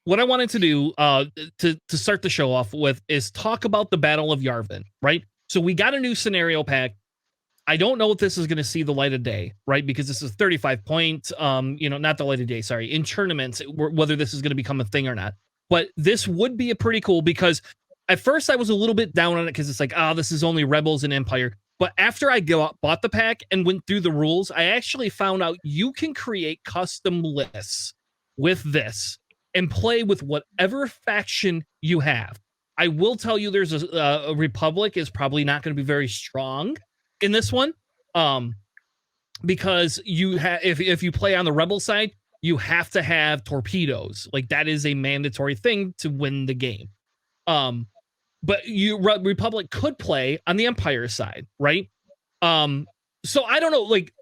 what I wanted to do to start the show off with is talk about the Battle of Yavin, right? So we got a new scenario pack. I don't know if this is going to see the light of day, right? Because this is 35 points, not the light of day, sorry, in tournaments, whether this is going to become a thing or not. But this would be a pretty cool, because at first I was a little bit down on it because it's like, this is only Rebels and Empire. But after I bought the pack and went through the rules, I actually found out you can create custom lists with this and play with whatever faction you have. I will tell you, there's a Republic is probably not going to be very strong in this one, because you have, if you play on the Rebel side, you have to have torpedoes. Like, that is a mandatory thing to win the game. But Republic could play on the Empire side, right? So I don't know, like,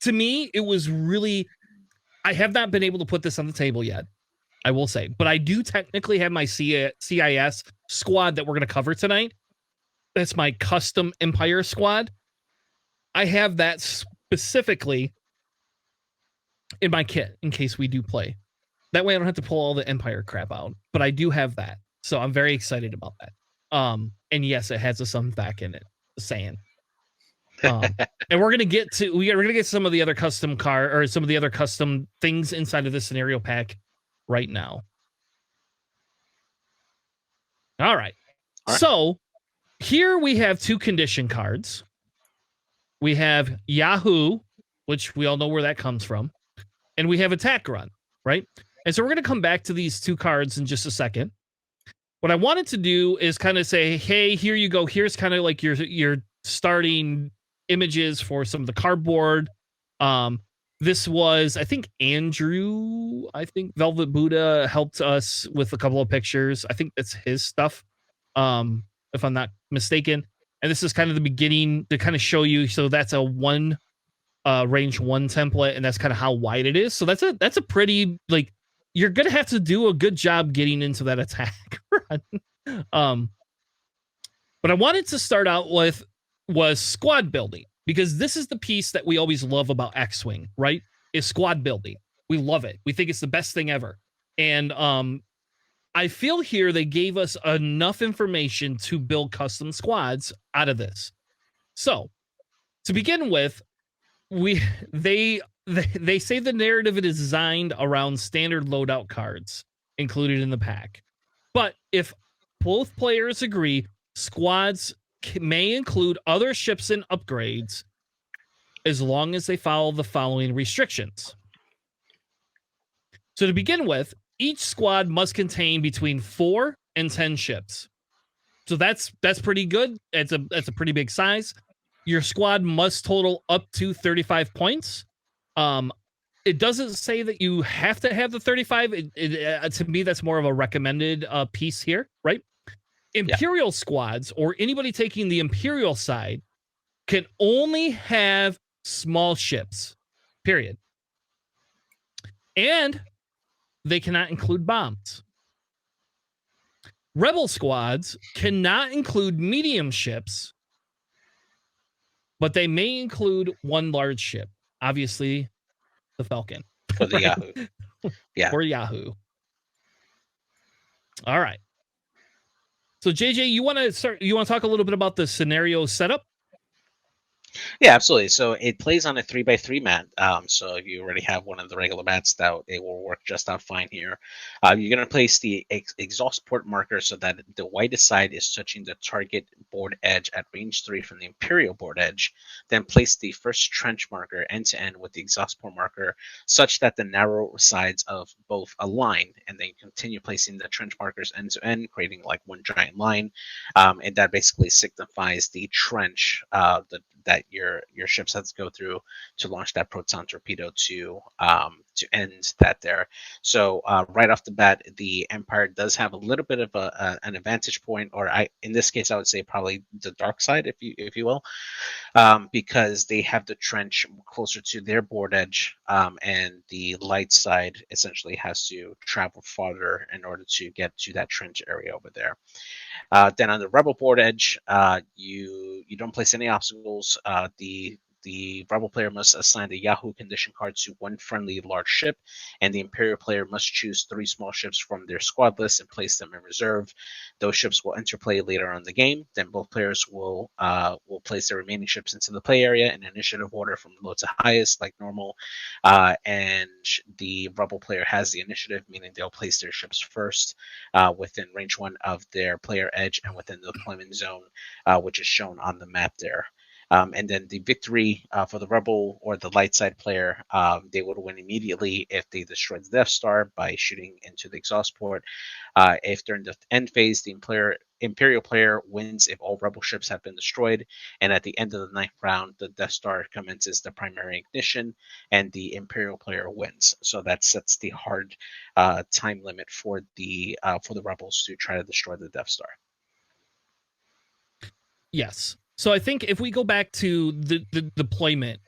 to me, it was really, I have not been able to put this on the table yet, I will say, but I do technically have my CIS squad that we're going to cover tonight. That's my custom Empire squad. I have that specifically in my kit in case we do play. That way I don't have to pull all the Empire crap out, but I do have that. So I'm very excited about that. And yes, it has a some back in it, saying. And we're gonna get some of the other custom some of the other custom things inside of this scenario pack right now. All right. So here we have two condition cards. We have Yahoo, which we all know where that comes from, and we have Attack Run, right? And so we're going to come back to these two cards in just a second. What I wanted to do is kind of say, hey, here you go. Here's kind of like your starting images for some of the cardboard. This was, I think, Andrew, Velvet Buddha helped us with a couple of pictures. I think that's his stuff, if I'm not mistaken. And this is kind of the beginning to kind of show you. So that's a range 1 template, and that's kind of how wide it is. So that's a pretty, like, you're gonna have to do a good job getting into that attack run. But I wanted to start out with was squad building, because this is the piece that we always love about X-Wing, right? Is squad building. We love it. We think it's the best thing ever. And I feel here they gave us enough information to build custom squads out of this. So to begin with, they say the narrative is designed around standard loadout cards included in the pack. But if both players agree, squads may include other ships and upgrades as long as they follow the following restrictions. So to begin with, each squad must contain between 4 and 10 ships. So that's pretty good. That's a pretty big size. Your squad must total up to 35 points. It doesn't say that you have to have the 35. To me, that's more of a recommended piece here, right? Imperial squads, or anybody taking the Imperial side, can only have small ships, period. And they cannot include bombs. Rebel squads cannot include medium ships, but they may include one large ship. Obviously, the Falcon. Or the Yahoo. Yeah. Or Yahoo. All right. So JJ, you want to talk a little bit about the scenario setup? Yeah, absolutely. So it plays on a 3x3 mat. So if you already have one of the regular mats, that it will work just out fine here. You're going to place the exhaust port marker so that the widest side is touching the target board edge at range 3 from the Imperial board edge. Then place the first trench marker end to end with the exhaust port marker such that the narrow sides of both align, and then continue placing the trench markers end to end, creating like one giant line. And that basically signifies the trench that your ships have to go through to launch that proton torpedo to end that there. So right off the bat, the Empire does have a little bit of an advantage point, or in this case I would say probably the dark side, if you will, because they have the trench closer to their board edge, and the light side essentially has to travel farther in order to get to that trench area over there. Then on the Rebel board edge, you don't place any obstacles. The the rebel player must assign the Yahoo condition card to one friendly large ship, and the Imperial player must choose 3 small ships from their squad list and place them in reserve. Those ships will enter play later on in the game. Then both players will place their remaining ships into the play area in initiative order from low to highest, like normal. And the rebel player has the initiative, meaning they'll place their ships first within range 1 of their player edge and within the deployment zone, which is shown on the map there. And then the victory for the rebel or the light side player, they would win immediately if they destroy the Death Star by shooting into the exhaust port. If during the end phase, the Imperial player wins if all rebel ships have been destroyed, and at the end of the 9th round, the Death Star commences the primary ignition, and the Imperial player wins. So that sets the hard time limit for the rebels to try to destroy the Death Star. Yes. So I think if we go back to the deployment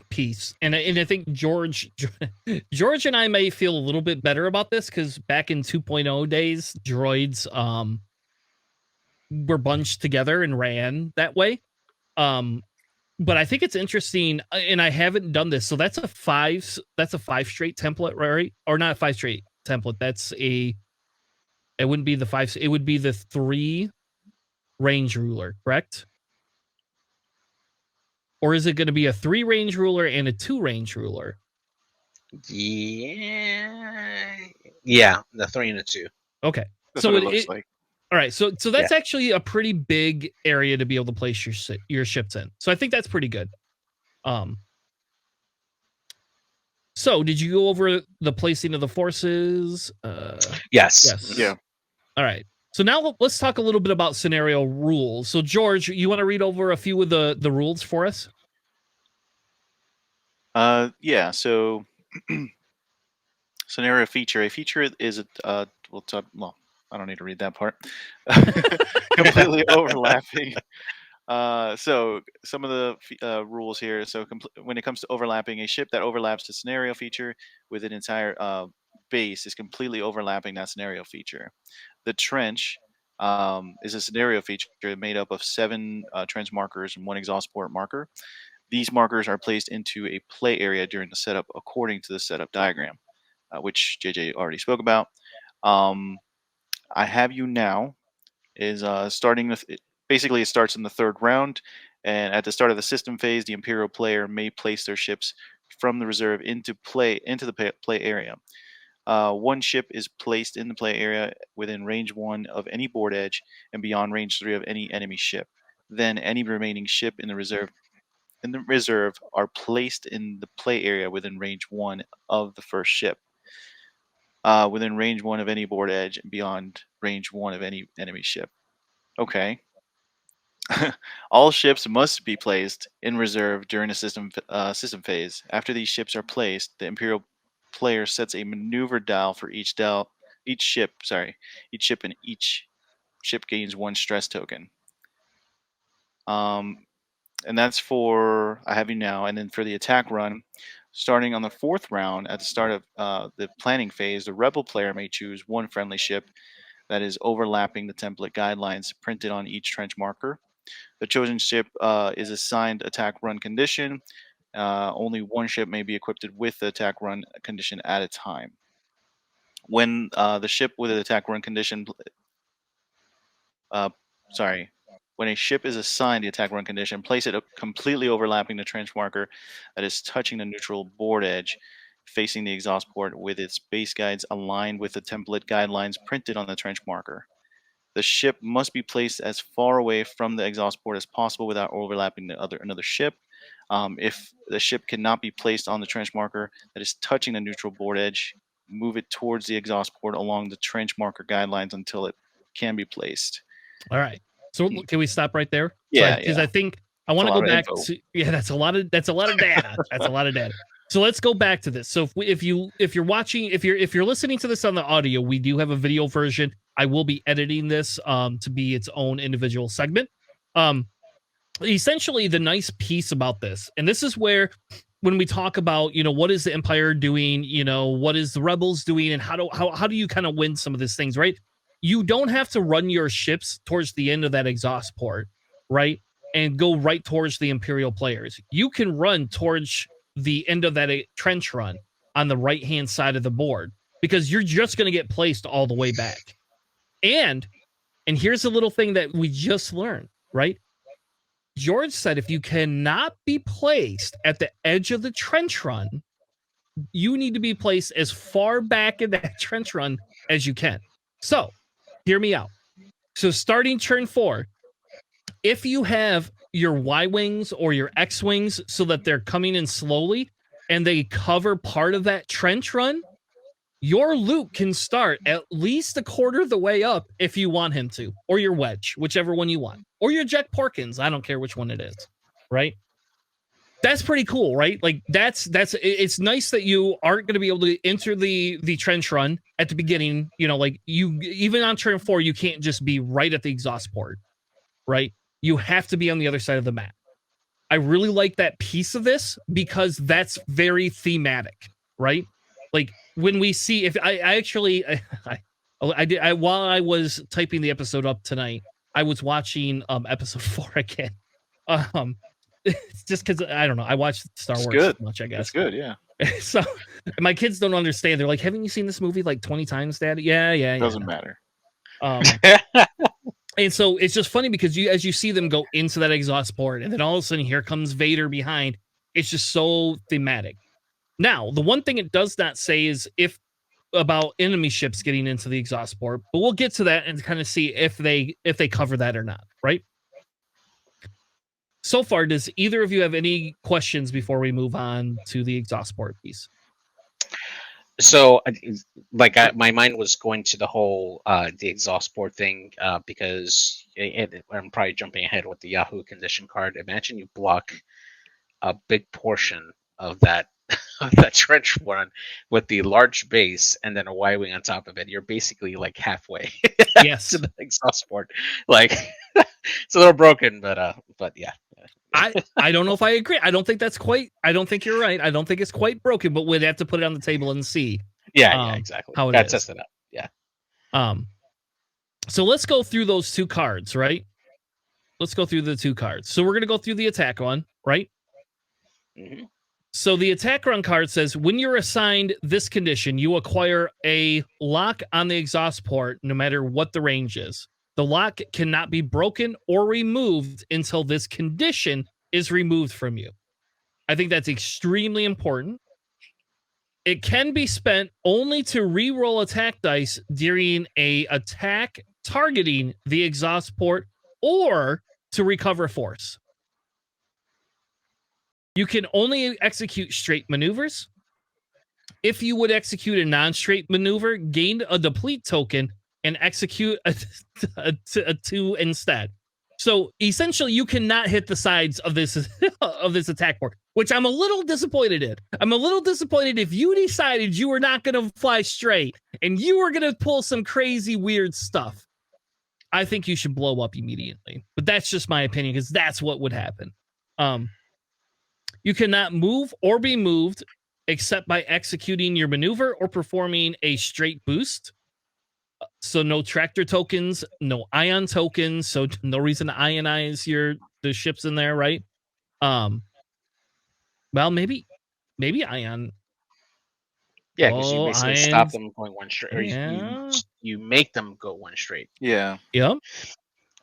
piece, and I think George and I may feel a little bit better about this because back in 2.0 days, droids were bunched together and ran that way. But I think it's interesting, and I haven't done this. So that's a 5 straight template, right? Or not a 5 straight template. It wouldn't be the 5. It would be the 3 range ruler, correct? Or is it going to be a 3 range ruler and a 2 range ruler? Yeah, the 3 and the 2. Okay, That's so what it looks like. All right, so that's actually a pretty big area to be able to place your ships in. So I think that's pretty good. So did you go over the placing of the forces? Yes. Yeah. All right. So now let's talk a little bit about scenario rules. So George, you want to read over a few of the rules for us? Yeah. So scenario feature. A feature is well, I don't need to read that part. Completely overlapping. So some of the rules here. So when it comes to overlapping, a ship that overlaps the scenario feature with an entire base is completely overlapping that scenario feature. The trench is a scenario feature made up of 7 trench markers and 1 exhaust port marker. These markers are placed into a play area during the setup according to the setup diagram, which JJ already spoke about. I Have You Now is starting with basically it starts in the 3rd round, and at the start of the system phase, the Imperial player may place their ships from the reserve into the play area. 1 ship is placed in the play area within range 1 of any board edge and beyond range 3 of any enemy ship. Then any remaining ship in the reserve are placed in the play area within range 1 of the first ship. Within range 1 of any board edge and beyond range 1 of any enemy ship. Okay. All ships must be placed in reserve during the system phase. After these ships are placed, the Imperial player sets a maneuver dial for each ship. Each ship and each ship gains 1 stress token. And that's for I Have You Now. And then for the attack run, starting on the 4th round, at the start of the planning phase, the Rebel player may choose 1 friendly ship that is overlapping the template guidelines printed on each trench marker. The chosen ship is assigned attack run condition. Only 1 ship may be equipped with the attack run condition at a time. When the ship with an attack run condition, when a ship is assigned the attack run condition, place it completely overlapping the trench marker that is touching the neutral board edge, facing the exhaust port with its base guides aligned with the template guidelines printed on the trench marker. The ship must be placed as far away from the exhaust port as possible without overlapping another ship. If the ship cannot be placed on the trench marker that is touching the neutral board edge, move it towards the exhaust port along the trench marker guidelines until it can be placed. All right. So can we stop right there? Yeah, because I think I want to go back to that's a lot of data. That's a lot of data. So let's go back to this. So if you're watching, if you're listening to this on the audio, we do have a video version. I will be editing this to be its own individual segment. Essentially the nice piece about this, and this is where when we talk about, what is the Empire doing, what is the Rebels doing, and how do you kind of win some of these things, right? You don't have to run your ships towards the end of that exhaust port, right? and go right towards the Imperial players. You can run towards the end of that trench run on the right-hand side of the board because you're just going to get placed all the way back. And here's a little thing that we just learned, right? George said if you cannot be placed at the edge of the trench run, you need to be placed as far back in that trench run as you can. So, hear me out. So, starting turn 4, if you have your Y-wings or your X-wings so that they're coming in slowly and they cover part of that trench run, your Luke can start at least a quarter of the way up if you want him to, or your Wedge, whichever one you want, or your Jack Porkins. I don't care which one it is, right? That's pretty cool, right? Like that's it's nice that you aren't going to be able to enter the trench run at the beginning. You know, like you even on turn 4, you can't just be right at the exhaust port, right? You have to be on the other side of the map. I really like that piece of this because that's very thematic, right? Like when we see if I actually I did while I was typing the episode up tonight, I was watching episode 4 again. It's just because I don't know. I watch Star Wars good. so much, I guess. It's good, yeah. So my kids don't understand. They're like, "Haven't you seen this movie like 20 times, Dad?" Yeah. Doesn't matter. And so it's just funny because as you see them go into that exhaust port, and then all of a sudden here comes Vader behind. It's just so thematic. Now, the one thing it does not say is if about enemy ships getting into the exhaust port, but we'll get to that and kind of see if they cover that or not, right? So far, does either of you have any questions before we move on to the exhaust port piece? So, my mind was going to the whole the exhaust port thing because I'm probably jumping ahead with the Yahoo condition card. Imagine you block a big portion of that of that trench run with the large base and then a Y-wing on top of it. You're basically like halfway Yes. to the exhaust port. Like it's a little broken, but yeah. I don't know if I agree. I don't think you're right. I don't think it's quite broken, but we'd have to put it on the table and see. Yeah, exactly. How it Gotta is. test it out. Yeah. So let's go through those 2 cards, right? Let's go through the 2 cards. So we're gonna go through the attack one, right? Mm-hmm. So the attack run card says when you're assigned this condition, you acquire a lock on the exhaust port, no matter what the range is. The lock cannot be broken or removed until this condition is removed from you. I think that's extremely important. It can be spent only to re-roll attack dice during a attack targeting the exhaust port or to recover force. You can only execute straight maneuvers. If you would execute a non-straight maneuver, gain a deplete token and execute a 2 instead. So essentially, you cannot hit the sides of this attack port, which I'm a little disappointed in. I'm a little disappointed if you decided you were not going to fly straight and you were going to pull some crazy weird stuff. I think you should blow up immediately. But that's just my opinion because that's what would happen. You cannot move or be moved except by executing your maneuver or performing a straight boost. So no tractor tokens, no ion tokens, so no reason to ionize the ships in there, right? Well, maybe ion. Yeah, because you basically stop them going one straight, or you make them go one straight. Yeah. Yep.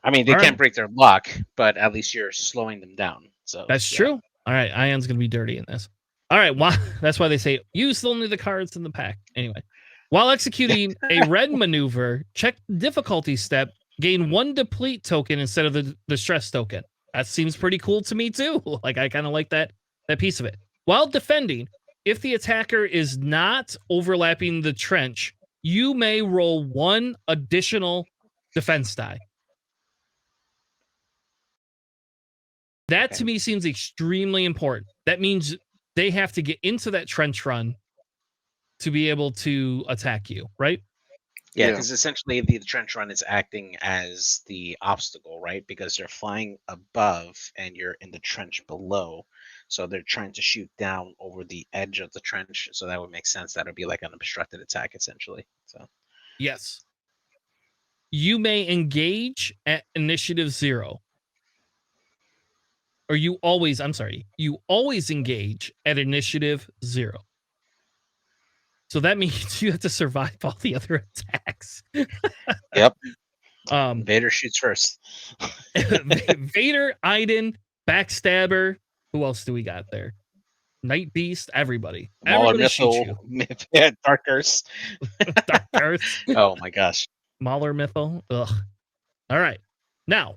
I mean, they can't break their block, but at least you're slowing them down. So that's true. All right, Ion's gonna be dirty in this. All right, that's why they say use only the cards in the pack. Anyway, while executing a red maneuver, check the difficulty step. Gain 1 deplete token instead of the stress token. That seems pretty cool to me too. Like I kind of like that piece of it. While defending, if the attacker is not overlapping the trench, you may roll 1 additional defense die. That to me seems extremely important. That means they have to get into that trench run to be able to attack you, right? Yeah, because essentially the trench run is acting as the obstacle, right? Because they're flying above and you're in the trench below. So they're trying to shoot down over the edge of the trench. So that would make sense. That would be like an obstructed attack, essentially. So yes. You may engage at initiative 0. or you always engage at initiative 0. So that means you have to survive all the other attacks. Yep. Um, Vader shoots first. Vader, Iden, Backstabber. Who else do we got there? Night Beast, everybody. Mauler Everybody shoots you. Missile, Dark Curse. Dark Curse. Oh my gosh. Mauler Mythal. Ugh. All right. Now,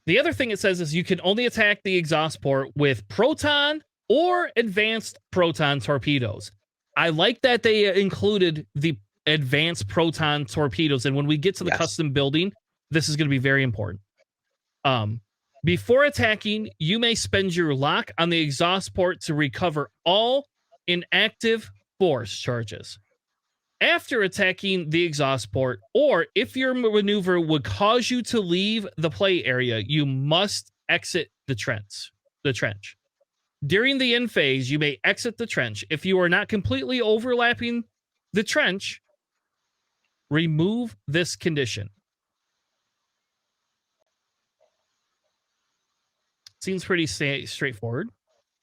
the other thing it says is you can only attack the exhaust port with proton or advanced proton torpedoes. I like that they included the advanced proton torpedoes. And when we get to the custom building, this is going to be very important. Before attacking, you may spend your lock on the exhaust port to recover all inactive force charges. After attacking the exhaust port, or if your maneuver would cause you to leave the play area, you must exit the trench. During the end phase, you may exit the trench. If you are not completely overlapping the trench, remove this condition. Seems pretty straightforward.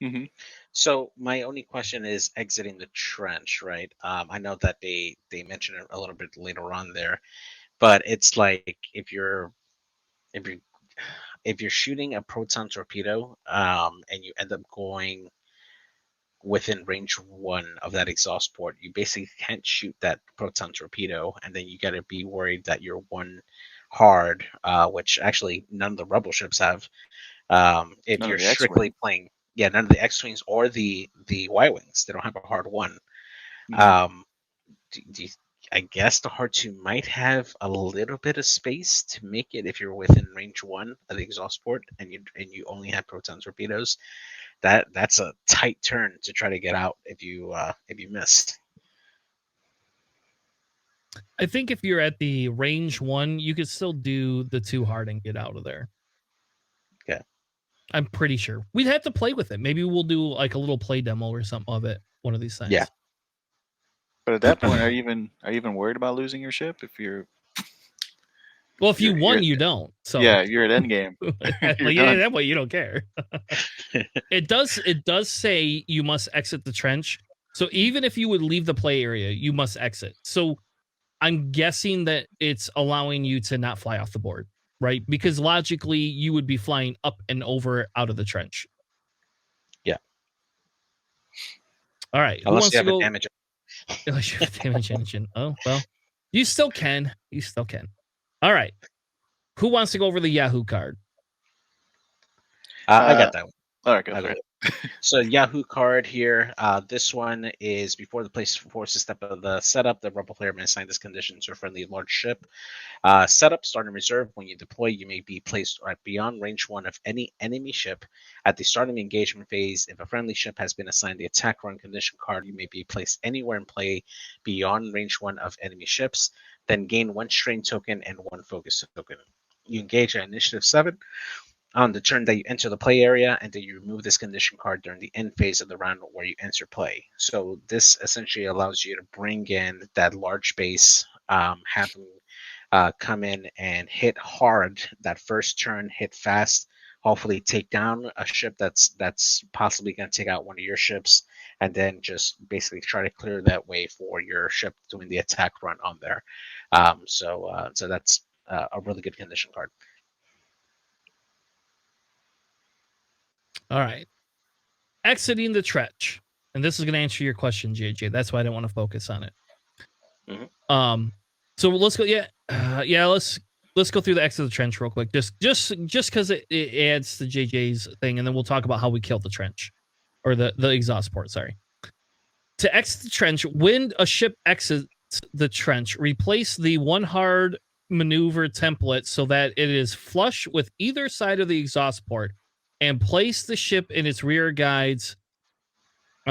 Mm-hmm. So my only question is exiting the trench, right? I know that they mention it a little bit later on there, but it's like if you're shooting a proton torpedo, and you end up going within range 1 of that exhaust port, you basically can't shoot that proton torpedo, and then you got to be worried that you're one hard, which actually none of the Rebel ships have. If None you're of the strictly X-Wing. playing, none of the X-Wings or the Y-Wings, they don't have a hard 1. Mhm. I guess the hard 2 might have a little bit of space to make it if you're within range 1 of the exhaust port and you only have proton torpedoes. That's a tight turn to try to get out if you miss. I think if you're at the range 1, you could still do the 2 hard and get out of there. Okay. I'm pretty sure. We'd have to play with it. Maybe we'll do like a little play demo or something of it one of these things. Yeah. But at that point, are you even worried about losing your ship if you're? Well, if you won, you don't. So yeah, you're at endgame. Yeah, that way you don't care. It does say you must exit the trench. So even if you would leave the play area, you must exit. So I'm guessing that it's allowing you to not fly off the board, right? Because logically, you would be flying up and over out of the trench. Yeah. All right. Unless you have a damage. Unless you have a damage engine. Oh, well. You still can. All right. Who wants to go over the Yahoo card? I got that one. All right, go for it. So Yahoo card here. This one is before the place forces step of the setup. The Rebel player may assign this condition to a friendly large ship. Setup, start in reserve. When you deploy, you may be placed at beyond range 1 of any enemy ship. At the start of the engagement phase, if a friendly ship has been assigned the attack run condition card, you may be placed anywhere in play beyond range 1 of enemy ships. Then gain 1 strain token and 1 focus token. You engage at initiative 7. On the turn that you enter the play area, and then you remove this condition card during the end phase of the round where you enter play. So this essentially allows you to bring in that large base, have them come in and hit hard that first turn, hit fast, hopefully take down a ship that's possibly going to take out one of your ships, and then just basically try to clear that way for your ship doing the attack run on there. So that's a really good condition card. All right. Exiting the trench. And this is going to answer your question, JJ. That's why I don't want to focus on it. Mm-hmm. So let's go. Let's go through the exit of the trench real quick. Just because it adds to JJ's thing, and then we'll talk about how we killed the trench or the exhaust port. Sorry. To exit the trench, when a ship exits the trench, replace the 1 hard maneuver template so that it is flush with either side of the exhaust port, and place the ship in its rear guides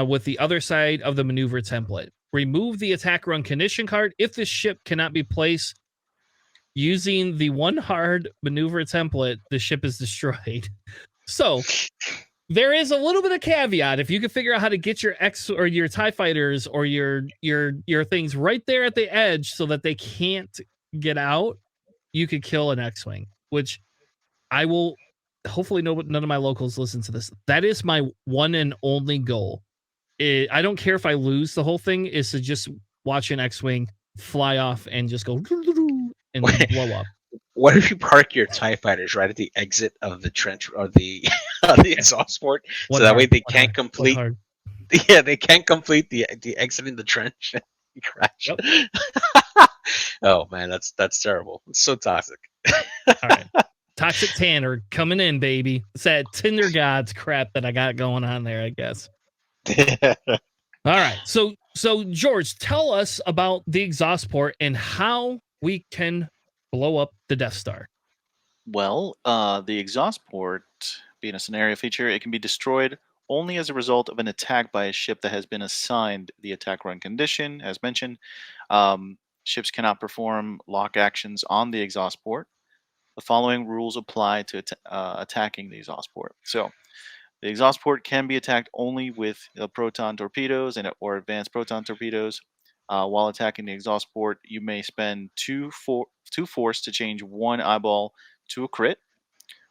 with the other side of the maneuver template. Remove the attack run condition card. If the ship cannot be placed using the 1 hard maneuver template, the ship is destroyed. So there is a little bit of caveat. If you can figure out how to get your X or your TIE fighters or your things right there at the edge so that they can't get out, you could kill an X-Wing, which I will hopefully none of my locals listen to this. That is my one and only goal. I don't care if I lose the whole thing, is to just watch an X-Wing fly off and just go and blow up. What if you park your TIE fighters right at the exit of the trench or the the exhaust port, so that way they can't complete. Yeah, they can't complete the exiting the trench. You crash. Yep. Oh man, that's terrible. It's so toxic. All right, Toxic Tanner coming in, baby. It's that Tinder gods crap that I got going on there, I guess. All right, so George, tell us about the exhaust port and how we can blow up the Death Star. Well, the exhaust port, being a scenario feature, it can be destroyed only as a result of an attack by a ship that has been assigned the attack run condition, as mentioned. Ships cannot perform lock actions on the exhaust port. The following rules apply to attacking the exhaust port. So, the exhaust port can be attacked only with proton torpedoes or advanced proton torpedoes. While attacking the exhaust port, you may spend two force to change one eyeball to a crit.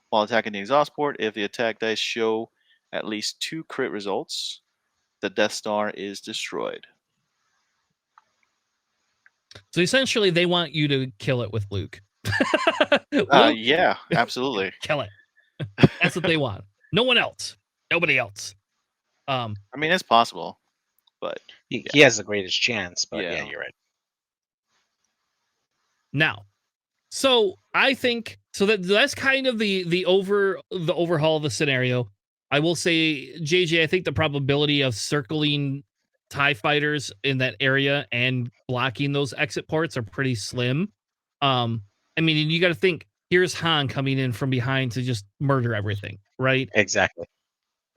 While attacking the exhaust port, if the attack dice show at least 2 crit results, the Death Star is destroyed. So essentially, they want you to kill it with Luke. Luke? Yeah, absolutely. Kill it. That's what they want. No one else. Nobody else. I mean, it's possible, but he has the greatest chance. But yeah, you're right. Now, so I think that's kind of the overhaul of the scenario. I will say, JJ, I think the probability of circling TIE fighters in that area and blocking those exit ports are pretty slim. I mean, you got to think, here's Han coming in from behind to just murder everything, right? Exactly.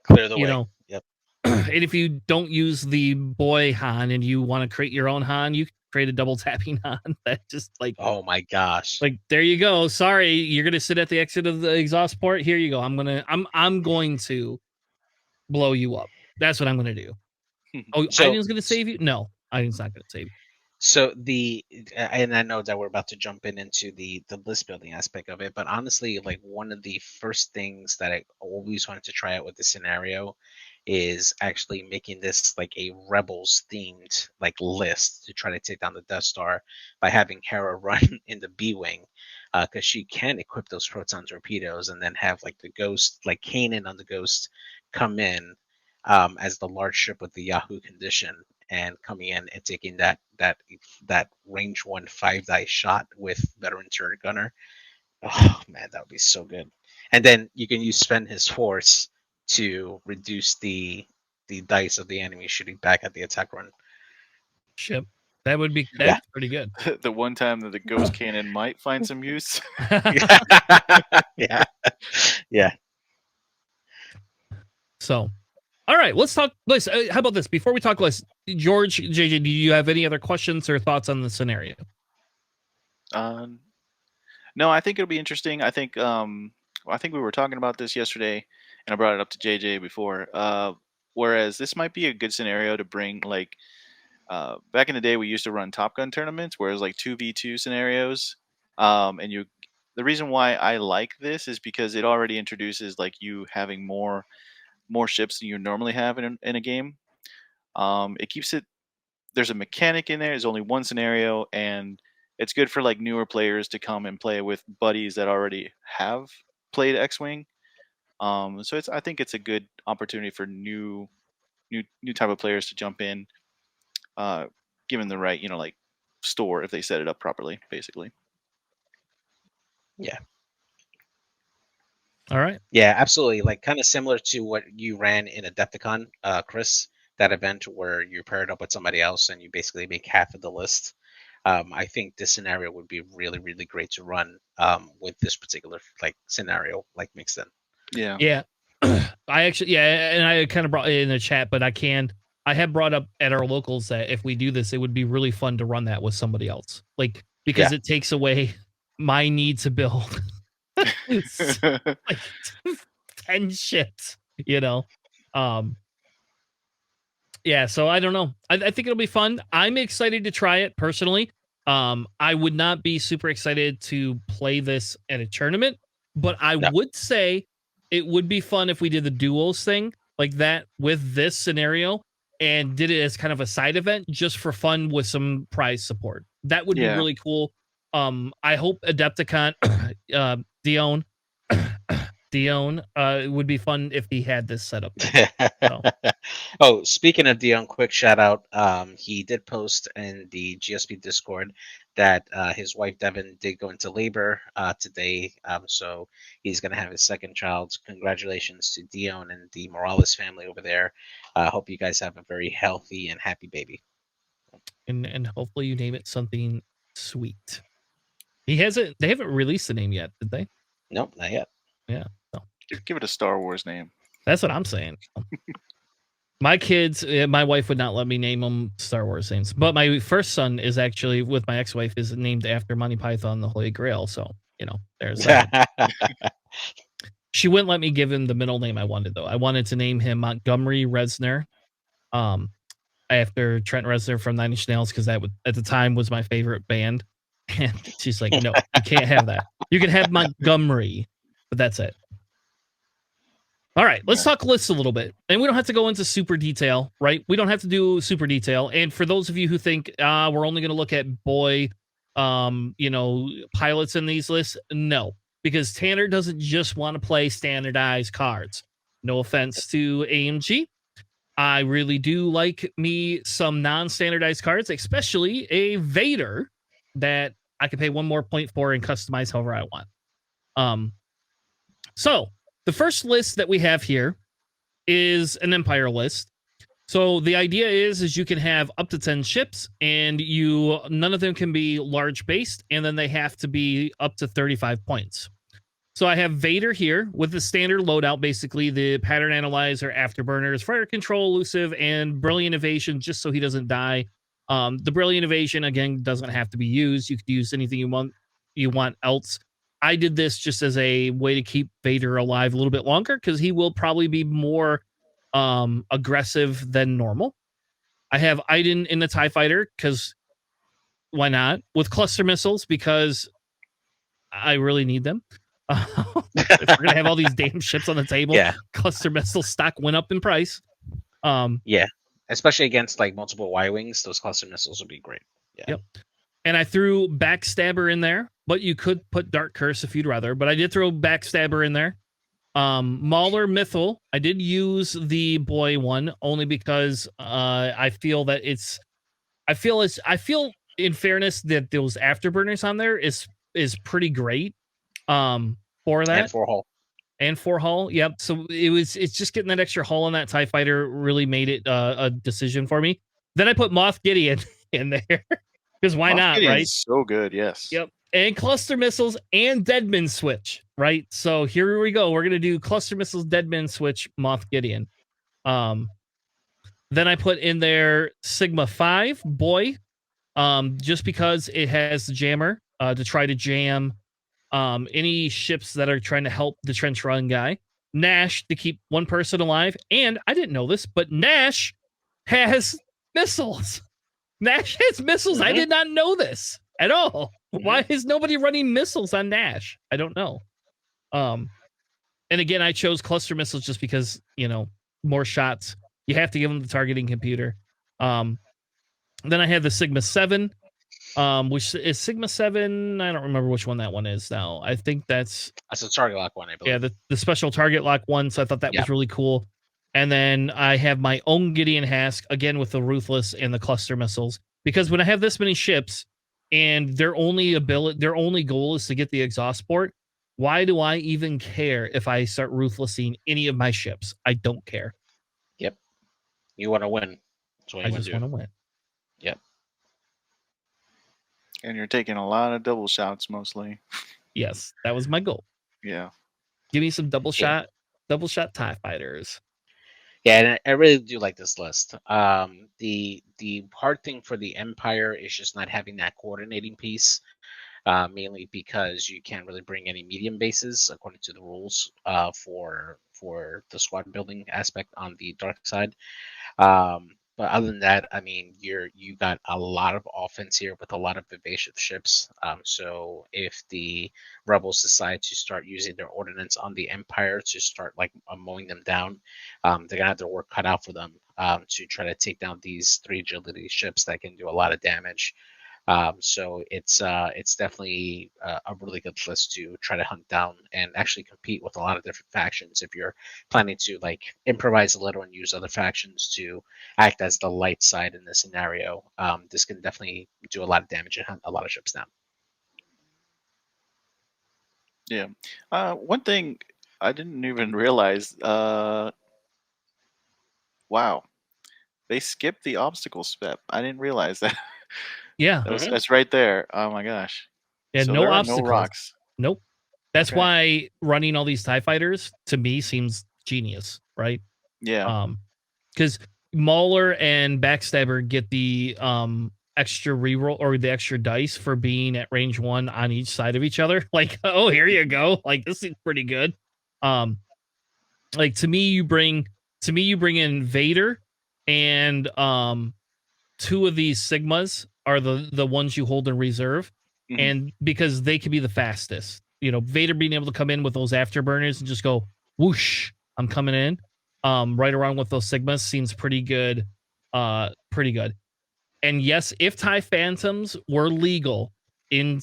Clear the way. Know, yep. And if you don't use the boy Han and you want to create your own Han, you create a double tapping Han that just like, oh my gosh, like there you go. Sorry, you're gonna sit at the exit of the exhaust port. Here you go. I'm going to blow you up. That's what I'm gonna do. Oh, so, Iden's gonna save you? No, Iden's not gonna save you. So and I know that we're about to jump into the list building aspect of it, but honestly, like one of the first things that I always wanted to try out with this scenario is actually making this like a Rebels themed like list to try to take down the Death Star by having Hera run in the B-wing, because she can equip those proton torpedoes and then have like the Ghost, like Kanan on the Ghost, come in as the large ship with the Yahoo condition and coming in and taking that range 1 5-die shot with veteran turret gunner. Oh man, that would be so good. And then you can spend his force to reduce the dice of the enemy shooting back at the attack run ship. That's pretty good. The one time that the ghost cannon might find some use. yeah. So, all right, let's talk list. How about this? Before we talk list, George, JJ, do you have any other questions or thoughts on the scenario? No, I think it'll be interesting. I think we were talking about this yesterday, and I brought it up to JJ before. Whereas this might be a good scenario to bring, like, back in the day we used to run Top Gun tournaments, where it was like 2v2 scenarios. And the reason why I like this is because it already introduces like you having more ships than you normally have in a game. It keeps it. There's a mechanic in there. There's only one scenario, and it's good for like newer players to come and play with buddies that already have played X-Wing. So I think it's a good opportunity for new type of players to jump in, given the right, like store if they set it up properly, basically. Yeah. All right. Yeah, absolutely. Like kind of similar to what you ran in Adepticon, Chris, that event where you're paired up with somebody else and you basically make half of the list. I think this scenario would be really, really great to run with this particular like scenario, like mixed in. Yeah. Yeah. I actually, and I kind of brought it in the chat, but I have brought up at our locals that if we do this, it would be really fun to run that with somebody else. Like, because it takes away my need to build like 10 ships, Yeah, so I don't know. I think it'll be fun. I'm excited to try it personally. I would not be super excited to play this at a tournament, but I would say it would be fun if we did the duos thing like that with this scenario and did it as kind of a side event just for fun with some prize support. That would be Yeah. really cool. I hope Adepticon, Dion, Dion, it would be fun if he had this set up. So. Oh, speaking of Dion, quick shout out. He did post in the GSP Discord that his wife Devin did go into labor today. So he's gonna have his second child. Congratulations to Dion and the Morales family over there. Hope you guys have a very healthy and happy baby. And hopefully you name it something sweet. They haven't released the name yet, did they? Nope, not yet. Yeah. So. Give it a Star Wars name. That's what I'm saying. My kids, my wife would not let me name them Star Wars names. But my first son is actually, with my ex-wife, is named after Monty Python, the Holy Grail. So, there's that. She wouldn't let me give him the middle name I wanted, though. I wanted to name him Montgomery Reznor, after Trent Reznor from Nine Inch Nails, because that at the time was my favorite band. And she's like, no, you can't have that. You can have Montgomery, but that's it. All right, let's talk lists a little bit. And we don't have to go into super detail, right? We don't have to do super detail. And for those of you who think we're only going to look at boy, pilots in these lists, no. Because Tanner doesn't just want to play standardized cards. No offense to AMG. I really do like me some non-standardized cards, especially a Vader that I can pay one more point for and customize however I want. So the first list that we have here is an Empire list. So the idea is you can have up to 10 ships, and none of them can be large based, and then they have to be up to 35 points. So I have Vader here with the standard loadout, basically the pattern analyzer, afterburners, fire control, elusive, and brilliant evasion, just so he doesn't die. The brilliant evasion, again, doesn't have to be used. You could use anything you want else. I did this just as a way to keep Vader alive a little bit longer, because he will probably be more aggressive than normal. I have Iden in the TIE Fighter, because why not? With cluster missiles, because I really need them. If we're gonna have all these damn ships on the table, Yeah. cluster missile stock went up in price. Yeah, especially against like multiple Y-wings, those cluster missiles would be great. Yeah. Yep. And I threw Backstabber in there, but you could put Dark Curse if you'd rather. But I did throw Backstabber in there. Mauler Mythal, I did use the boy one only because I feel that I feel in fairness that those afterburners on there is pretty great. For that. And 4 hull. And 4 hull, yep. So it's just getting that extra hull on that TIE Fighter really made it a decision for me. Then I put Moff Gideon in there because why not, Gideon's right? So good, yes. Yep. And cluster missiles and Deadman switch, right? So here we go. We're gonna do cluster missiles, Deadman switch, Moff Gideon. Then I put in there Sigma 5 boy, just because it has the jammer to try to jam any ships that are trying to help the trench run guy. Nash to keep one person alive. And I didn't know this, but Nash has missiles. Nash has missiles. I did not know this at all. Why is nobody running missiles on Nash? I don't know. And again, I chose cluster missiles just because, more shots. You have to give them the targeting computer. Then I had the Sigma 7. Which is Sigma 7. I don't remember which one that one is now. I think that's a target lock one, I believe. Yeah, the special target lock one. So I thought that was really cool. And then I have my own Gideon Hask, again with the Ruthless and the cluster missiles. Because when I have this many ships and their only goal is to get the exhaust port, why do I even care if I start Ruthlessing any of my ships? I don't care. Yep. You want to win. That's what I just want to win. Yep. And you're taking a lot of double shots mostly. Yes, that was my goal. Yeah. Give me some double shot TIE fighters. Yeah, and I really do like this list. The hard thing for the Empire is just not having that coordinating piece, mainly because you can't really bring any medium bases according to the rules for the squad building aspect on the dark side. But other than that, I mean, you got a lot of offense here with a lot of evasive ships. So if the rebels decide to start using their ordnance on the Empire to start like mowing them down, they're gonna have their work cut out for them to try to take down these 3 agility ships that can do a lot of damage. So it's definitely a really good list to try to hunt down and actually compete with a lot of different factions. If you're planning to like improvise a little and use other factions to act as the light side in this scenario, this can definitely do a lot of damage and hunt a lot of ships down. Yeah. One thing I didn't even realize. Wow, they skipped the obstacle step. I didn't realize that. Yeah. That's right there. Oh my gosh. Yeah, So no there are no obstacles. rocks. Nope. That's Okay. why running all these TIE fighters to me seems genius, right? Yeah. Because Mauler and Backstabber get the extra reroll or the extra dice for being at range 1 on each side of each other. Like, oh, here you go. Like, this is pretty good. Like to me, you bring in Vader and 2 of these Sigmas are the ones you hold in reserve, Mhm. and because they can be the fastest. You know, Vader being able to come in with those afterburners and just go whoosh, I'm coming in. Right around with those Sigmas seems pretty good. Pretty good. And yes, if TIE Phantoms were legal in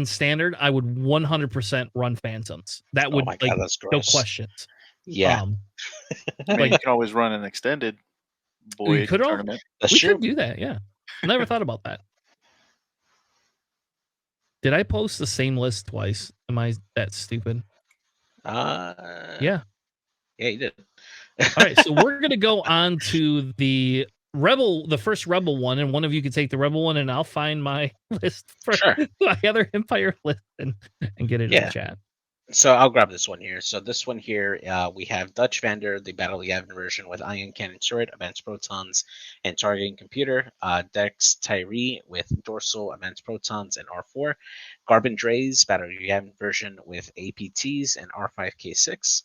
standard, I would 100% run Phantoms. That Oh would my like god, that's no gross. questions. Yeah, I mean, Like you can always run an extended we voyage could all tournament. that's we true. could do that. Yeah, never thought about that. Did I post the same list twice? Am I that stupid? Yeah. Yeah, you did. All right, so we're gonna go on to the first Rebel one, and one of you can take the Rebel one, and I'll find my list for Sure. my other Empire list and get it in the Yeah. chat. So I'll grab this one here. So this one here, we have Dutch Vander, the Battle of Yavin version with ion cannon turret, advanced protons, and targeting computer. Dex Tyree with dorsal, advanced protons, and R4. Garbin Dreys, Battle of Yavin version with APTs and R5K6.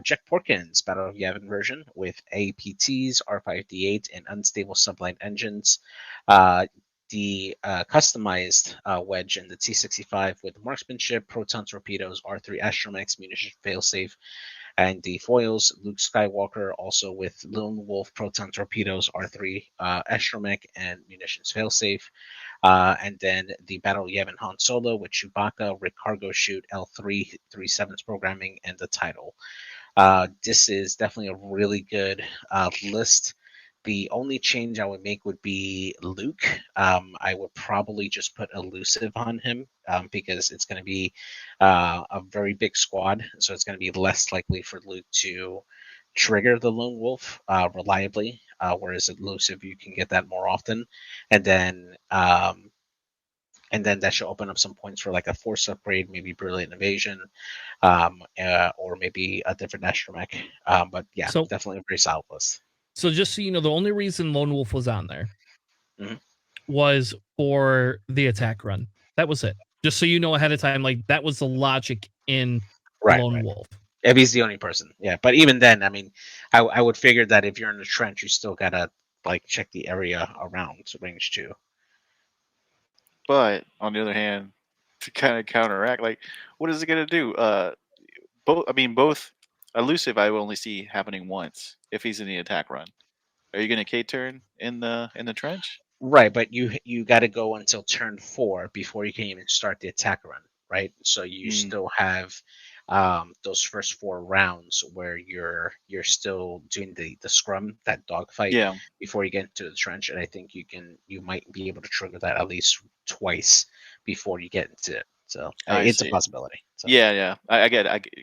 Jack Porkins, Battle of Yavin version with APTs, R5D8, and unstable sublight engines. The customized wedge in the T65 with marksmanship, proton torpedoes, R3 astromechs, munition failsafe, and the foils, Luke Skywalker, also with Lone Wolf proton torpedoes, R3 astromech, and munitions failsafe. And then the Battle of Yavin Han Solo with Chewbacca, Rick Cargo Chute, L3, 37's programming, and the title. This is definitely a really good list. The only change I would make would be Luke. I would probably just put elusive on him because it's going to be a very big squad, so it's going to be less likely for Luke to trigger the lone wolf reliably. Whereas elusive, you can get that more often, and then that should open up some points for like a force upgrade, maybe brilliant evasion, or maybe a different astromech. But yeah, So definitely a very solid list. So just so you know, the only reason Lone Wolf was on there Mhm. was for the attack run. That was it. Just so you know ahead of time, like that was the logic in Lone Wolf. If he's the only person, yeah. But even then, I mean, I would figure that if you're in the trench, you still gotta like check the area around range 2. But on the other hand, to kind of counteract, like, what is it gonna do? Both elusive I will only see happening once if he's in the attack run. Are you gonna K-turn in the trench? Right, but you got to go until turn 4 before you can even start the attack run, right? So you still have those first 4 rounds where you're still doing the scrum, that dogfight, Yeah. before you get into the trench, and I think you might be able to trigger that at least twice before you get into it. So it's a possibility. So. Yeah. I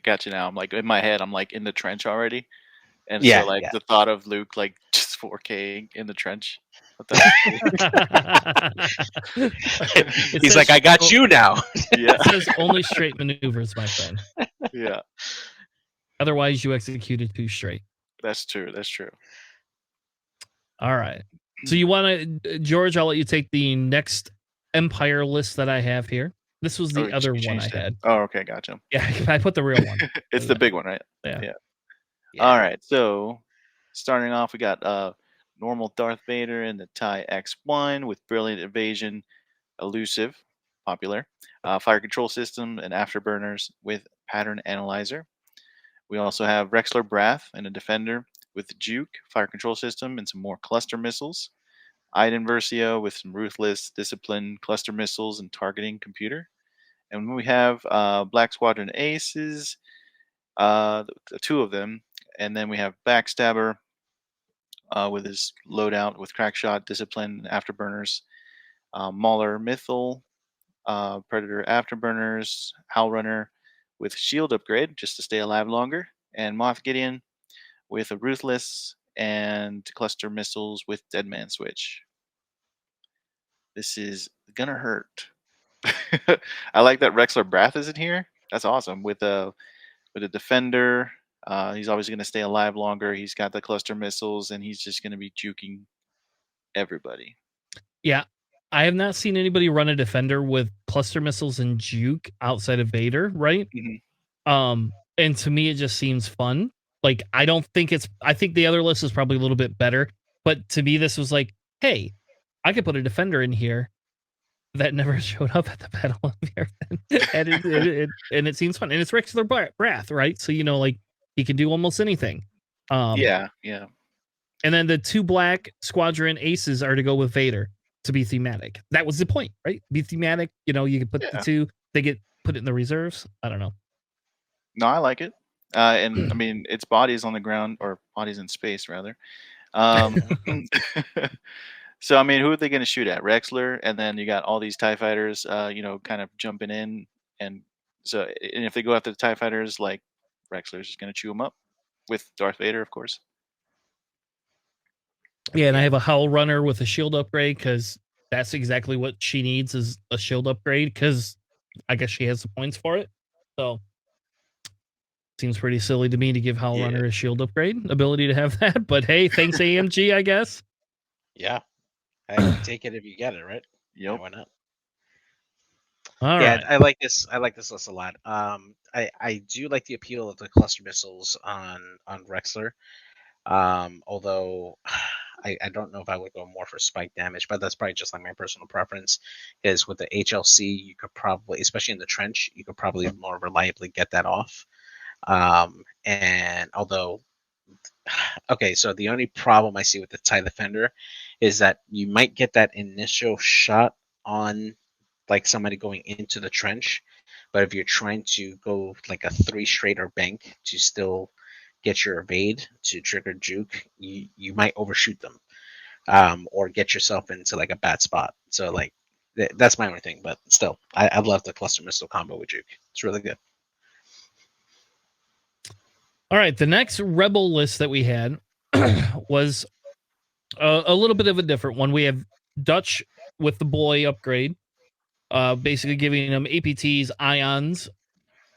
got you now. I'm like in my head, I'm like in the trench already, and Yeah, so like yeah. the thought of Luke like just 4K in the trench. He's like, I got you now. Yeah. It says only straight maneuvers, my friend. Yeah. Otherwise, you executed 2 straight. That's true. All right. So you want to, George? I'll let you take the next Empire list that I have here. This was the other one I had. Oh, okay, gotcha. Yeah, I put the real one. It's the big one, right? Yeah. All right. So starting off, we got normal Darth Vader in the TIE X1 with brilliant evasion, elusive, popular, fire control system, and afterburners with pattern analyzer. We also have Rexler Brath and a defender with juke, fire control system, and some more cluster missiles. Iden Versio with some ruthless, discipline, cluster missiles, and targeting computer. And then we have Black Squadron Aces, two of them. And then we have Backstabber with his loadout with Crackshot, Discipline, and Afterburners. Mauler Mythal, Predator Afterburners, Howlrunner with Shield upgrade just to stay alive longer. And Moth Gideon with a Ruthless and cluster missiles with Deadman Switch. This is gonna hurt. I like that Rexler Brath is in here. That's awesome. With a defender, he's always gonna stay alive longer. He's got the cluster missiles, and he's just gonna be juking everybody. Yeah, I have not seen anybody run a defender with cluster missiles and juke outside of Vader, right? And to me, it just seems fun. Like, I don't think it's. I think the other list is probably a little bit better, but to me, this was like, hey, I could put a defender in here that never showed up at the Battle of Yavin, and it seems fun, and it's Rexler Brath, right? So like he can do almost anything. Yeah. And then the two Black Squadron Aces are to go with Vader to be thematic. That was the point, right? Be thematic. You can put the two. They get put it in the reserves. I don't know. No, I like it. And I mean, its body's on the ground, or body's in space, rather. So, I mean, who are they going to shoot at? Rexler, and then you got all these TIE fighters, kind of jumping in. And if they go after the TIE fighters, like, Rexler's just going to chew them up with Darth Vader, of course. Yeah, and I have a Howlrunner with a shield upgrade because that's exactly what she needs is a shield upgrade because I guess she has the points for it. So seems pretty silly to me to give Howlrunner a shield upgrade ability to have that. But hey, thanks AMG, I guess. Yeah. I take it if you get it, right? Yep. Yeah, why not? All yeah, right. I like this. I like this list a lot. I do like the appeal of the cluster missiles on Rexler. Although I don't know if I would go more for spike damage, but that's probably just like my personal preference. Is with the HLC, you could probably, especially in the trench, you could probably more reliably get that off. And although, okay, so the only problem I see with the TIE Defender is that you might get that initial shot on like somebody going into the trench, but if you're trying to go like a 3 straight or bank to still get your evade to trigger juke, you might overshoot them, or get yourself into like a bad spot. So like that's my only thing, but still, I love the cluster missile combo with juke. It's really good. All right, the next Rebel list that we had was a little bit of a different one. We have Dutch with the boy upgrade, basically giving him APTs, ions,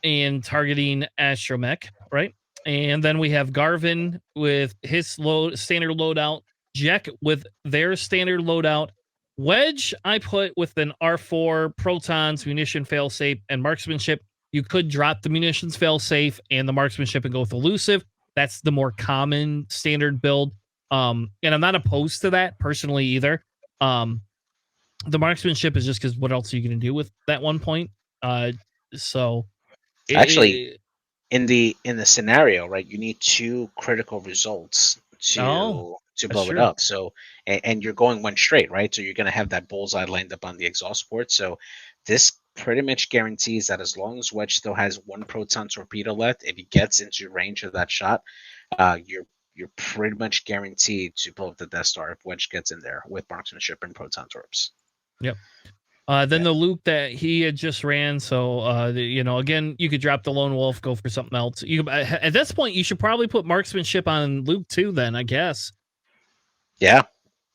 and targeting astromech, right? And then we have Garvin with his standard loadout, Jack with their standard loadout, Wedge I put with an R4, protons, munition failsafe, and marksmanship. You could drop the munitions failsafe and the marksmanship and go with elusive. That's the more common standard build. And I'm not opposed to that personally either. The marksmanship is just because what else are you going to do with that 1 point? So actually, in the scenario, right, you need 2 critical results to blow it up. So and you're going 1 straight, right? So you're going to have that bullseye lined up on the exhaust port. So this pretty much guarantees that as long as Wedge still has 1 proton torpedo left, if he gets into range of that shot, you're pretty much guaranteed to blow up the Death Star if Wedge gets in there with marksmanship and proton torps. Yep. Then the Luke that he had just ran. So, again, you could drop the Lone Wolf, go for something else. At this point, you should probably put marksmanship on Luke too. Then I guess. Yeah.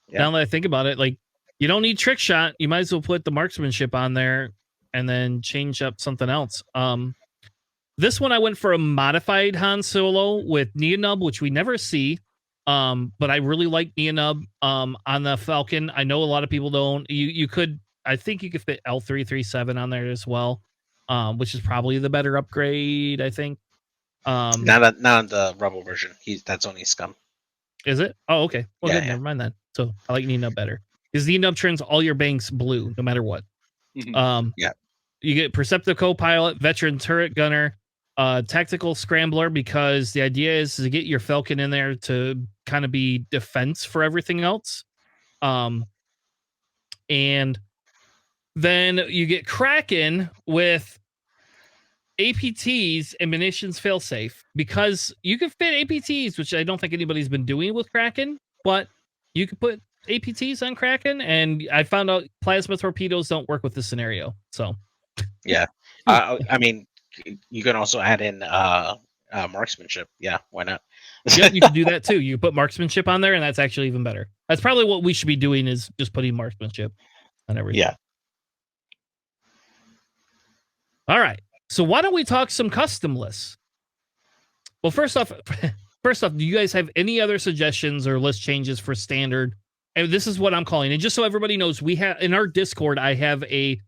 Now that I think about it, like you don't need trick shot. You might as well put the marksmanship on there and then change up something else. This one I went for a modified Han Solo with Neonub, which we never see. But I really like Neonub on the Falcon. I know a lot of people don't. You could. I think you could fit L337 on there as well, which is probably the better upgrade, I think. Not on the Rebel version. That's only scum. Is it? Oh, okay. Well, Yeah, good. yeah. Never mind then. So I like Need Nub better because Need Nub turns all your banks blue no matter what. Yeah. You get Perceptive Co-Pilot, Veteran Turret Gunner, Tactical Scrambler, because the idea is to get your Falcon in there to kind of be defense for everything else. And then you get Kraken with APTs and munitions failsafe, because you can fit APTs, which I don't think anybody's been doing with Kraken, but you could put APTs on Kraken, and I found out plasma torpedoes don't work with this scenario. So Yeah. I mean, you can also add in marksmanship. Yeah, why not? yep, you can do that too. You put marksmanship on there, and that's actually even better. That's probably what we should be doing, is just putting marksmanship on everything. Yeah. All right. So why don't we talk some custom lists? Well, first off, do you guys have any other suggestions or list changes for standard? And this is what I'm calling it. Just so everybody knows, we have in our Discord, I have a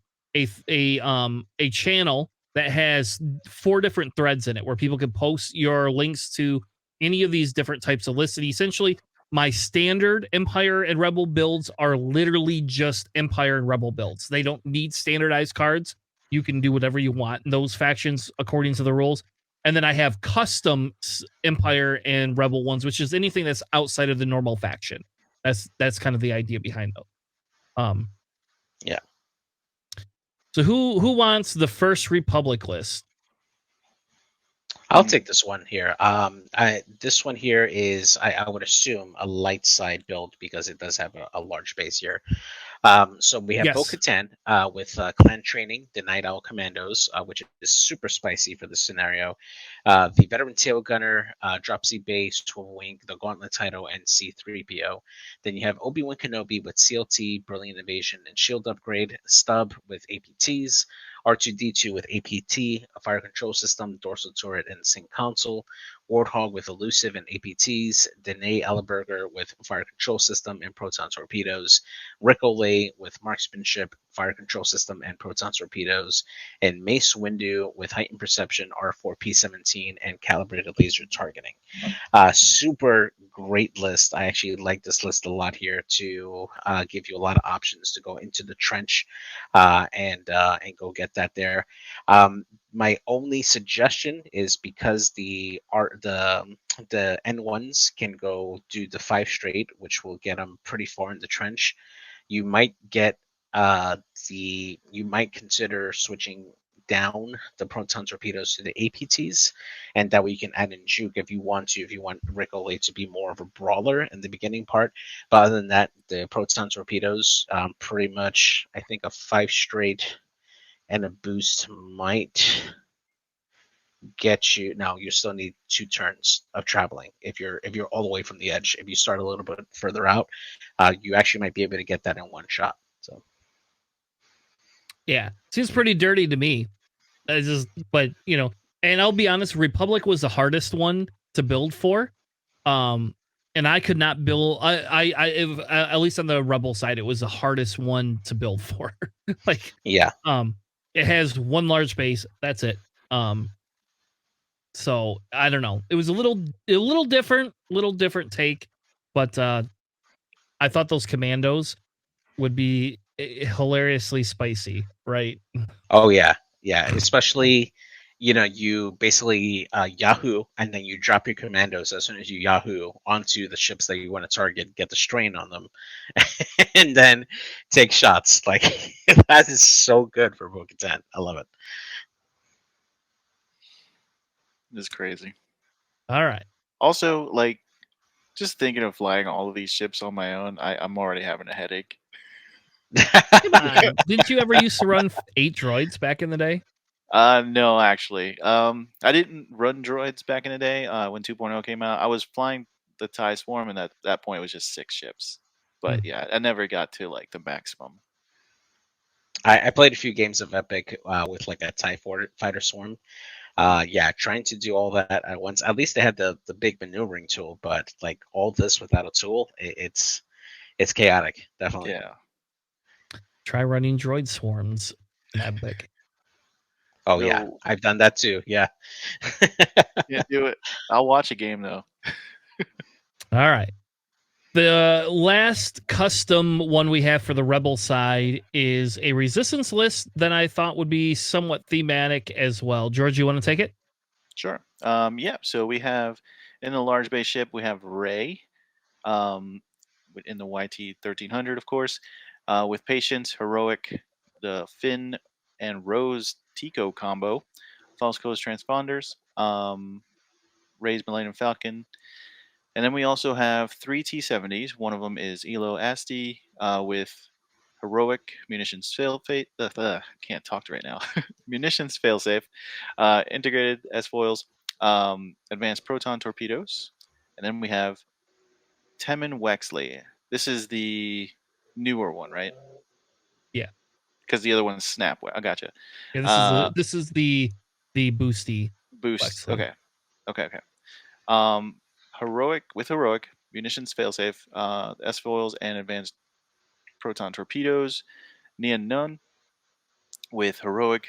channel that has 4 different threads in it where people can post your links to any of these different types of lists. And essentially, my standard Empire and Rebel builds are literally just Empire and Rebel builds. They don't need standardized cards. You can do whatever you want in those factions according to the rules. And then I have custom Empire and Rebel ones, which is anything that's outside of the normal faction. That's kind of the idea behind those. Yeah. So who wants the first Republic list? I'll take this one here. This one here is, I would assume, a light side build because it does have a large base here. So we have Yes. Bo-Katan with clan training, the Night Owl Commandos, which is super spicy for this scenario. The Veteran Tail Gunner, Drop C Base, Swivel Wing, the Gauntlet Title, and C-3PO. Then you have Obi-Wan Kenobi with CLT, Brilliant Invasion, and Shield Upgrade, Stub with APTs, R2D2 with APT, a fire control system, dorsal turret, and sync console, Warthog with elusive and APTs, Danae Ellenberger with fire control system and proton torpedoes, Rick Olay with marksmanship, fire control system, and proton torpedoes, and Mace Windu with heightened perception, R4P17, and calibrated laser targeting. Super great list. I actually like this list a lot here to give you a lot of options to go into the trench and go get that there. My only suggestion is because the N1s can go do the 5 straight, which will get them pretty far in the trench. You might get you might consider switching down the proton torpedoes to the APTs, and that way you can add in juke if you want to. If you want Rick Olay to be more of a brawler in the beginning part, but other than that, the proton torpedoes, pretty much, I think a 5 straight and a boost might get you. Now you still need 2 turns of traveling if you're all the way from the edge. If you start a little bit further out, you actually might be able to get that in one shot. So Yeah, seems pretty dirty to me. But and I'll be honest, Republic was the hardest one to build for. And I could not build. At least on the Rebel side, it was the hardest one to build for. Like, yeah, it has 1 large base. That's it. So I don't know. It was a little different take, but I thought those commandos would be hilariously spicy, right? oh yeah, especially, you basically Yahoo, and then you drop your commandos as soon as you Yahoo onto the ships that you want to target, get the strain on them, and then take shots. Like, that is so good for Bo-Katan. I love it. It's crazy. All right. Also, like, just thinking of flying all of these ships on my own, I'm already having a headache. Come on. Didn't you ever used to run 8 droids back in the day? No, actually. I didn't run droids back in the day when 2.0 came out. I was flying the TIE Swarm, and at that point it was just 6 ships. But yeah, I never got to like the maximum. I played a few games of Epic with like a TIE fighter swarm. Yeah, trying to do all that at once. At least they had the big maneuvering tool, but like all this without a tool, it's chaotic. Definitely. Yeah. Try running droid swarms in Epic. Oh yeah, I've done that too. Yeah. Can't do it. I'll watch a game though. All right. The last custom one we have for the Rebel side is a resistance list that I thought would be somewhat thematic as well. George, you want to take it? Sure. Yeah. So we have in the large base ship we have Ray, um, in the YT 1300, of course, with patience, heroic, the Finn and Rose Tico combo, false coast transponders, Ray's Millennium Falcon, and then we also have three T-70s. One of them is Elo Asti with heroic munitions failsafe. Can't talk right now. Munitions failsafe, integrated S foils, advanced proton torpedoes, and then we have Temin Wexley. This is the newer one, right? Yeah. Because the other one's Snap. I gotcha. Yeah, Uh, this is the boosty boost. Wexley. Okay. Um, heroic munitions failsafe, S foils and advanced proton torpedoes. Nia Nun with heroic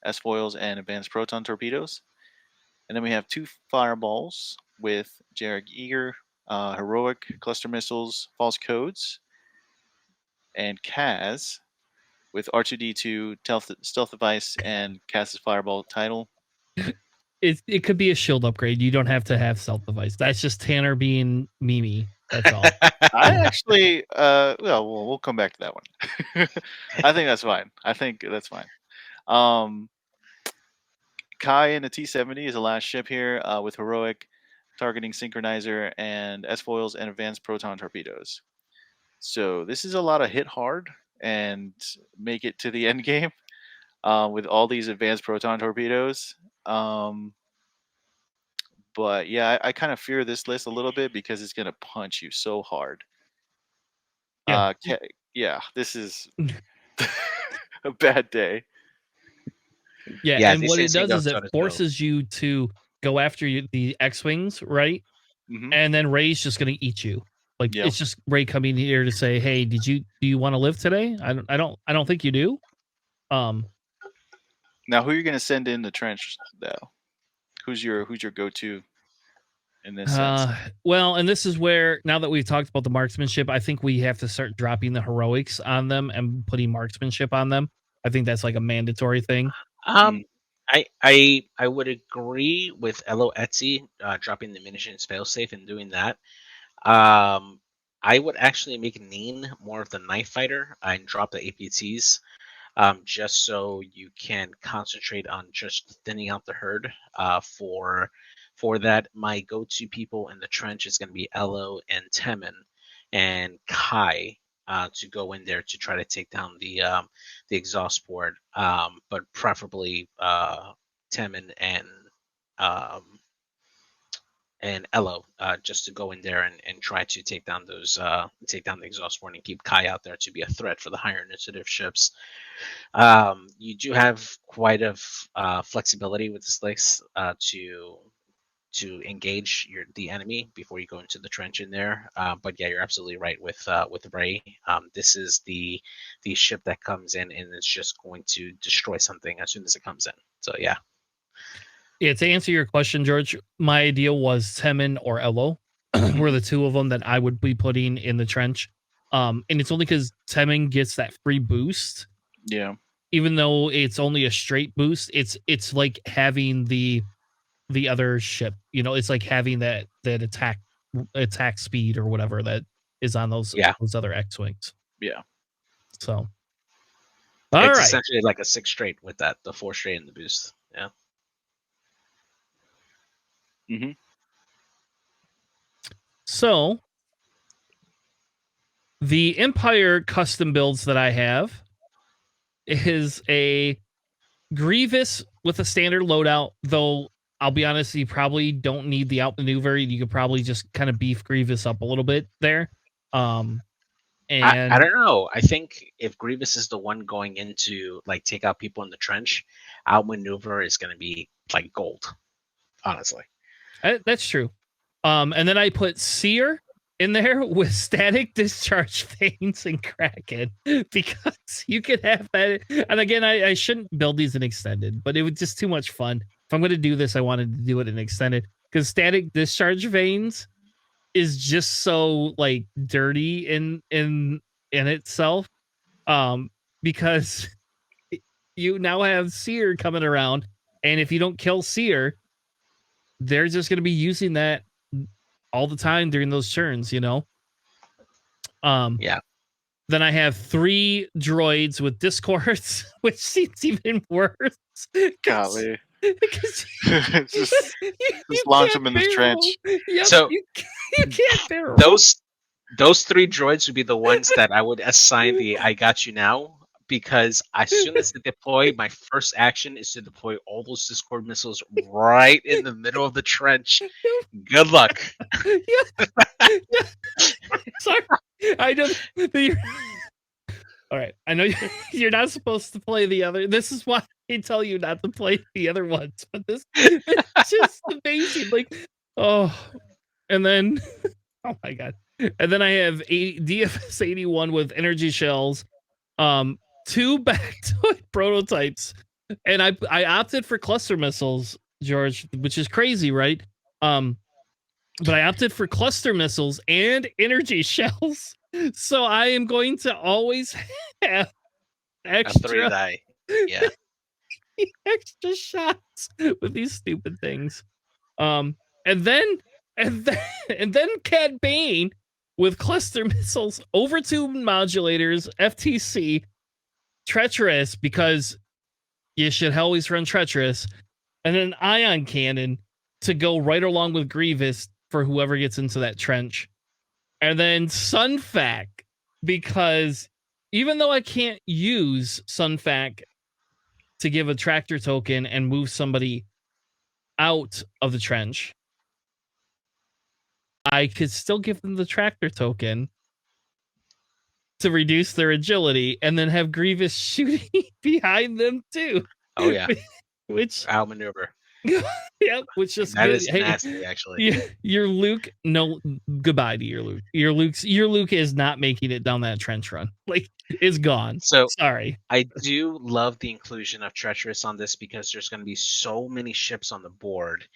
S foils and advanced proton torpedoes. And then we have two fireballs with Jarek Eager, heroic cluster missiles, false codes, and Kaz with R2D2 stealth device and Kaz's fireball title. It could be a shield upgrade. You don't have to have stealth device. That's just Tanner being Mimi. That's all. I actually, well, we'll come back to that one. I think that's fine. Kai in the T-70 is the last ship here with heroic targeting synchronizer and S foils and advanced proton torpedoes. So this is a lot of hit hard and make it to the end game with all these advanced proton torpedoes. But yeah, I kind of fear this list a little bit because it's gonna punch you so hard. Yeah. Yeah, this is a bad day. Yeah, Yeah, and these what it things can does go is it toe to toe. forces you to go after the X-wings, right? Mhm. And then Ray's just going to eat you. Like Yeah. it's just Ray coming here to say, "Hey, do you want to live today?" I don't think you do. Now, who are you gonna send in the trench though? Who's your go-to in this sense? Well, and this is where now that we've talked about the marksmanship, I think we have to start dropping the heroics on them and putting marksmanship on them. I think that's like a mandatory thing. Um, I would agree with Elo Etsy dropping the munitions failsafe and doing that. I would actually make Neen more of the knife fighter and drop the APTs, just so you can concentrate on just thinning out the herd. For that, my go-to people in the trench is going to be Elo and Temin and Kai. To go in there to try to take down the exhaust port, but preferably Temin um, and Elo, just to go in there and try to take down take down the exhaust port and keep Kai out there to be a threat for the higher initiative ships. You do have quite of flexibility with this list to engage the enemy before you go into the trench in there. But yeah, you're absolutely right with Ray. This is the ship that comes in and it's just going to destroy something as soon as it comes in. So yeah. Yeah, to answer your question, George, my idea was Temin or Elo were the two of them that I would be putting in the trench. And it's only because Temin gets that free boost. Yeah. Even though it's only a straight boost, it's like having the other ship. You know, it's like having that attack speed or whatever that is on those other X-wings. Yeah. So, it's essentially like a 6 straight with that, the 4 straight and the boost. Yeah. Mm-hmm. So, the Empire custom builds that I have is a Grievous with a standard loadout, though I'll be honest, you probably don't need the outmaneuver. You could probably just kind of beef Grievous up a little bit there. And I don't know. I think if Grievous is the one going into like take out people in the trench, outmaneuver is going to be like gold. Honestly, that's true. And then I put Seer in there with static discharge veins and Kraken because you could have that. And again, I shouldn't build these in extended, but it was just too much fun. If I'm going to do this, I wanted to do it in extended because static discharge veins is just so like dirty in itself. Because you now have Seer coming around, and if you don't kill Seer, they're just going to be using that all the time during those turns, you know? Yeah. Then I have 3 droids with discords, which seems even worse. Golly. Because just you launch can't them in the trench. barrel. Yep, So you can't barrel. those 3 droids would be the ones that I would assign the I got you now, because as soon as they deploy, my first action is to deploy all those Discord missiles right in the middle of the trench. Good luck. Sorry, I know that you're... All right, I know you're not supposed to play the other. This is why I tell you not to play the other ones. But this it's just amazing. Like, oh, and then oh my god, and then I have DFS 81 with energy shells, 2 Bactoid prototypes, and I opted for cluster missiles, George, which is crazy, right? But I opted for cluster missiles and energy shells. So I am going to always have A 3 extra die. Yeah. extra shots with these stupid things. And then and then and then Cad Bane with cluster missiles, overtune modulators, FTC, treacherous, because you should always run treacherous, and an ion cannon to go right along with Grievous for whoever gets into that trench. And then Sunfac, because even though I can't use Sunfac to give a tractor token and move somebody out of the trench, I could still give them the tractor token to reduce their agility and then have Grievous shooting behind them too. Oh yeah. Which outmaneuver. yeah, which just That good. is Hey, nasty, actually. your Luke, no, goodbye to your Luke. Your Luke is not making it down that trench run. Like, is gone. So Sorry. I do love the inclusion of treacherous on this, because there's going to be so many ships on the board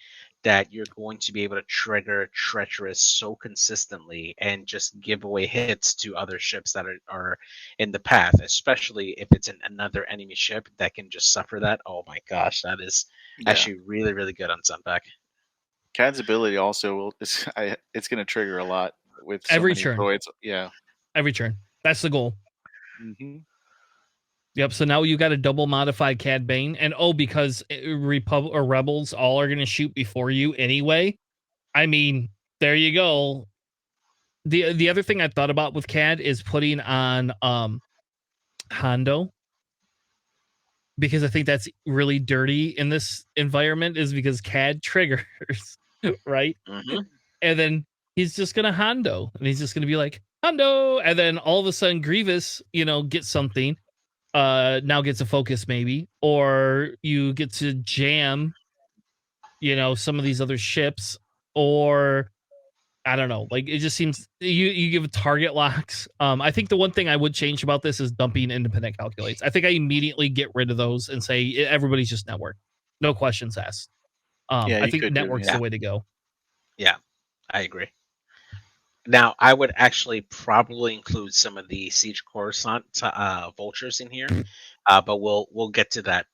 that you're going to be able to trigger treacherous so consistently and just give away hits to other ships that are in the path, especially if it's another enemy ship that can just suffer that. Oh my gosh, that is actually really, really good on Sunback. Cad's ability also it's going to trigger a lot with so Every many turn. droids. Yeah. Every turn. That's the goal. Mm-hmm. Yep. So now you got a double modified Cad Bane, and because Republic or Rebels all are going to shoot before you anyway. I mean, there you go. The other thing I thought about with Cad is putting on Hondo, because I think that's really dirty in this environment, is because Cad triggers, right? Mm-hmm. And then he's just gonna Hondo, and he's just gonna be like Hondo, and then all of a sudden Grievous, gets something. Now gets a focus maybe, or you get to jam, some of these other ships, or I don't know. Like, it just seems you give target locks. I think the one thing I would change about this is dumping independent calculates. I think I immediately get rid of those and say everybody's just network, no questions asked. Yeah, I you think could do, network's yeah. the way to go. Yeah, I agree. Now, I would actually probably include some of the Siege Coruscant vultures in here, but we'll get to that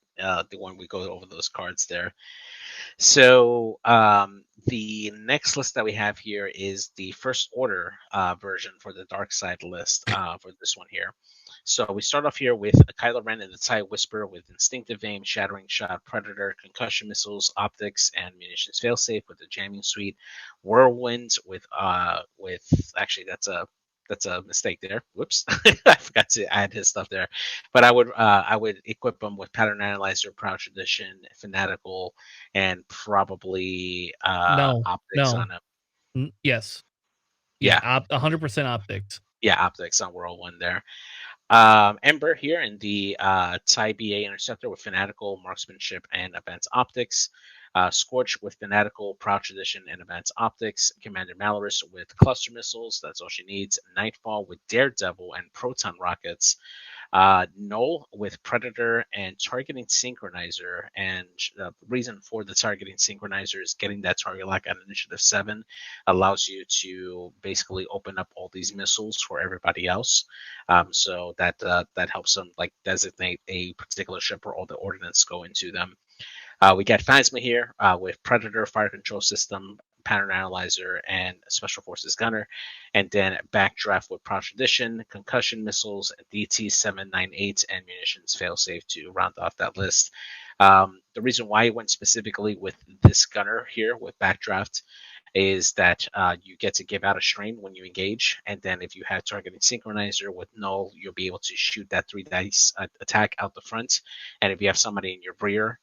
when we go over those cards there. So the next list that we have here is the First Order version for the Dark Side list for this one here. So we start off here with Kylo Ren and the TIE Whisper with Instinctive Aim, Shattering Shot, Predator, Concussion Missiles, Optics, and Munitions Failsafe with the Jamming Suite, Whirlwind with actually that's a mistake there. Whoops, I forgot to add his stuff there. But I would equip them with Pattern Analyzer, Proud Tradition, Fanatical, and probably Optics on him. Yes. Yeah. 100% optics. Yeah, Optics on Whirlwind there. Ember here in the TIE BA Interceptor with Fanatical, Marksmanship, and Advanced Optics. Scorch with Fanatical, Proud Tradition, and Advanced Optics. Commander Malorus with Cluster Missiles. That's all she needs. Nightfall with Daredevil and Proton Rockets. Null with Predator and Targeting Synchronizer. And the reason for the Targeting Synchronizer is getting that target lock on Initiative 7 allows you to basically open up all these missiles for everybody else. So that helps them like designate a particular ship where all the ordnance go into them. We got Phasma here with Predator, Fire Control System, Pattern Analyzer, and Special Forces Gunner. And then Backdraft with Proud Tradition, Concussion Missiles, DT-798, and Munitions Failsafe to round off that list. The reason why I went specifically with this gunner here with Backdraft is that you get to give out a strain when you engage, and then if you have Targeting Synchronizer with Null, you'll be able to shoot that 3 dice attack out the front. And if you have somebody in your rear,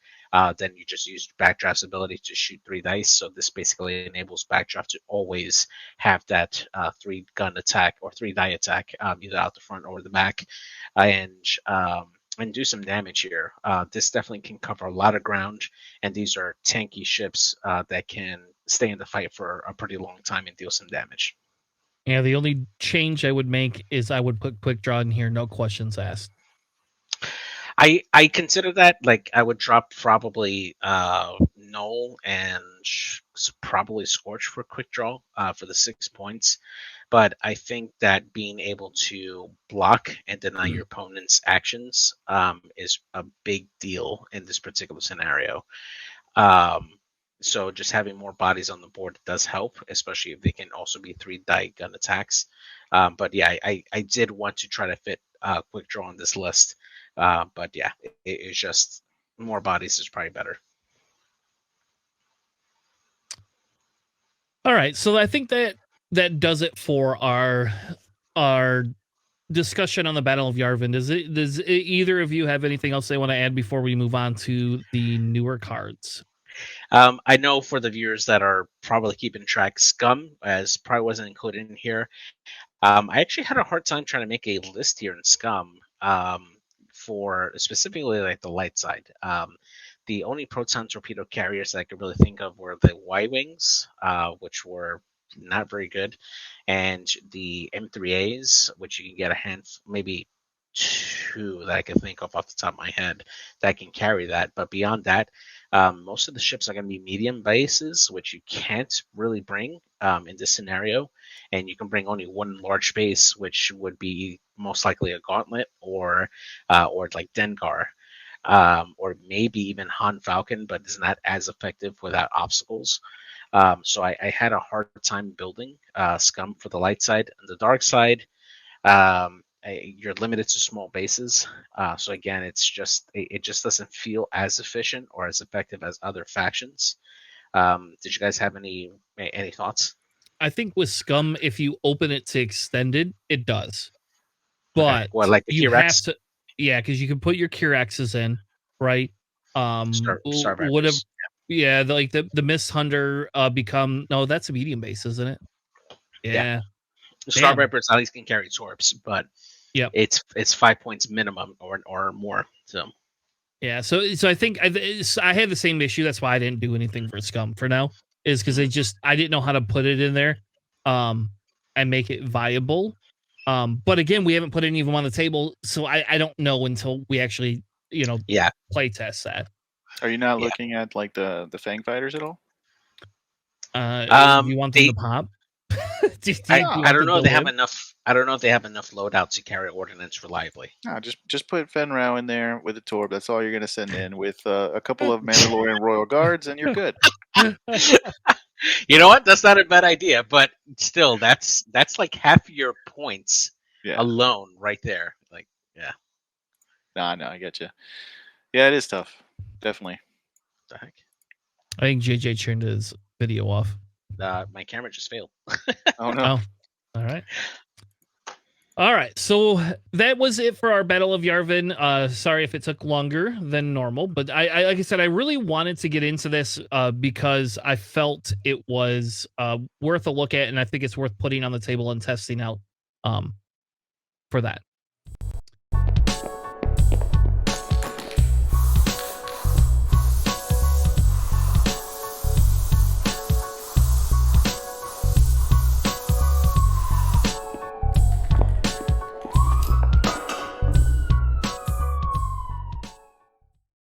then you just use Backdraft's ability to shoot 3 dice. So this basically enables Backdraft to always have that 3 gun attack or 3 die attack, either out the front or the back, and do some damage here. This definitely can cover a lot of ground, and these are tanky ships that can stay in the fight for a pretty long time and deal some damage. Yeah, the only change I would make is I would put Quick Draw in here, no questions asked. I consider that, like, I would drop probably Null and probably Scorch for Quick Draw for the 6 points. But I think that being able to block and deny your opponent's actions is a big deal in this particular scenario. So just having more bodies on the board does help, especially if they can also be 3 die gun attacks. But yeah, I did want to try to fit Quick Draw on this list. But yeah, it's just more bodies is probably better. All right, so I think that does it for our discussion on the Battle of Yavin. Does either of you have anything else they want to add before we move on to the newer cards? I know for the viewers that are probably keeping track, Scum as probably wasn't included in here. I actually had a hard time trying to make a list here in Scum for specifically like the light side. The only proton torpedo carriers that I could really think of were the Y-Wings, which were not very good, and the M3As, which you can get a hand, maybe 2 that I can think of off the top of my head that can carry that. But beyond that, most of the ships are going to be medium bases, which you can't really bring in this scenario. And you can bring only 1 large base, which would be most likely a Gauntlet or like Dengar. Or maybe even Han Falcon, but it's not as effective without obstacles. So I had a hard time building Scum for the light side. On the dark side, you're limited to small bases. So again, it just doesn't feel as efficient or as effective as other factions. Did you guys have any thoughts? I think with Scum, if you open it to extended, it does. But well, like the you have Kirax? to, yeah, because you can put your Kiraxes in, right? Star Whatever. Vipers. Yeah, the Mist Hunter become no, that's a medium base, isn't it? Yeah. Star Vipers at least can carry torps, but yeah, it's 5 points minimum or more. So yeah, so I think I had the same issue. That's why I didn't do anything for Scum for now. Is because I didn't know how to put it in there, and make it viable. But again, we haven't put any of them on the table, so I don't know until we actually play test that. Are you not looking at like the Fang Fighters at all? You want them to pop? I don't know if they have enough. I don't know if they have enough loadout to carry ordnance reliably. No, just put Fenrau in there with a Torb. That's all you're going to send in with a couple of Mandalorian Royal Guards, and you're good. You know what? That's not a bad idea, but still, that's like half your points alone right there. Like, yeah. No, I get you. Yeah, it is tough. Definitely. What the heck? I think JJ turned his video off. My camera just failed. Oh no! All right, so that was it for our Battle of Yavin. Sorry if it took longer than normal, but I like I said, I really wanted to get into this because I felt it was worth a look at, and I think it's worth putting on the table and testing out for that.